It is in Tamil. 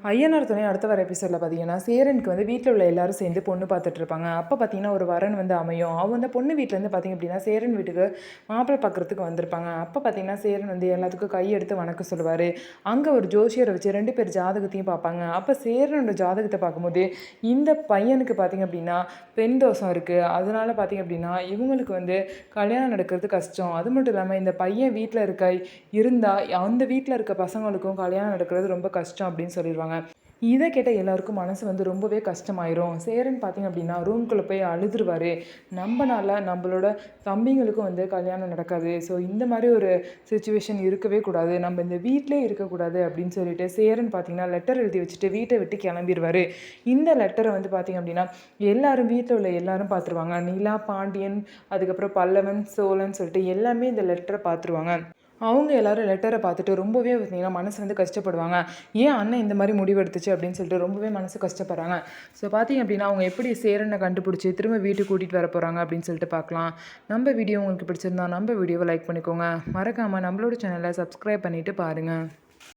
ஐயனார் துணை அடுத்த வர எபிசோடில் பார்த்தீங்கன்னா சேரனுக்கு வந்து வீட்டில் உள்ள எல்லாரும் சேர்ந்து பொண்ணு பார்த்துட்டு இருப்பாங்க. அப்போ பார்த்தீங்கன்னா ஒரு வரன் வந்து அமையும். அவங்க வந்து பொண்ணு வீட்டிலேருந்து பார்த்தீங்க அப்படின்னா சேரன் வீட்டுக்கு மாப்பிள்ளை பார்க்குறதுக்கு வந்திருப்பாங்க. அப்போ பார்த்தீங்கன்னா சேரன் வந்து எல்லாத்துக்கும் கையெடுத்து வணக்கம் சொல்லுவார். அங்கே ஒரு ஜோசியரை வச்சு 2 பேர் ஜாதகத்தையும் பார்ப்பாங்க. அப்போ சேரனோட ஜாதகத்தை பார்க்கும்போது இந்த பையனுக்கு பார்த்தீங்க அப்படின்னா பெண் தோஷம் இருக்குது. அதனால பார்த்தீங்க அப்படின்னா இவங்களுக்கு வந்து கல்யாணம் நடக்கிறது கஷ்டம். அது மட்டும் இல்லாமல் இந்த பையன் வீட்டில் இருந்தால் அந்த வீட்டில் இருக்க பசங்களுக்கும் கல்யாணம் நடக்கிறது ரொம்ப கஷ்டம் அப்படின்னு சொல்லிடுவாங்க. இதை கேட்ட எல்லாருக்கும் மனசு வந்து ரொம்பவே கஷ்டமாயிரும். சேரன் பார்த்திங்க அப்படின்னா ரூம்குள்ளே போய் அழுதுருவார். நம்மனால நம்மளோட தம்பிங்களுக்கும் வந்து கல்யாணம் நடக்காது. ஸோ இந்த மாதிரி ஒரு சுச்சுவேஷன் இருக்கவே கூடாது, நம்ம இந்த வீட்டிலே இருக்கக்கூடாது அப்படின்னு சொல்லிட்டு சேரன் பார்த்திங்கன்னா லெட்டர் எழுதி வச்சுட்டு வீட்டை விட்டு கிளம்பிடுவார். இந்த லெட்டரை வந்து பார்த்திங்க அப்படின்னா எல்லாரும் வீட்டில் உள்ள எல்லாரும் பார்த்துருவாங்க. நிலா, பாண்டியன், அதுக்கப்புறம் பல்லவன், சோழன் சொல்லிட்டு எல்லாமே இந்த லெட்டரை பார்த்துருவாங்க. அவங்க எல்லாரும் லெட்டரை பார்த்துட்டு ரொம்பவே பார்த்தீங்கன்னா மனசு வந்து கஷ்டப்படுவாங்க. ஏன் அண்ணன் இந்த மாதிரி முடிவெடுத்துச்சு அப்படின்னு சொல்லிட்டு ரொம்பவே மனசு கஷ்டப்படுறாங்க. ஸோ பார்த்தீங்க அப்படின்னா அவங்க எப்படி சேரனை கண்டுபிடிச்சி திரும்ப வீட்டுக்கு கூட்டிகிட்டு வர போகிறாங்க அப்படின்னு சொல்லிட்டு பார்க்கலாம். நம்ம வீடியோ உங்களுக்கு பிடிச்சிருந்தா நம்ம வீடியோவை லைக் பண்ணிக்கோங்க. மறக்காமல் நம்மளோட சேனலை சப்ஸ்கிரைப் பண்ணிவிட்டு பாருங்கள்.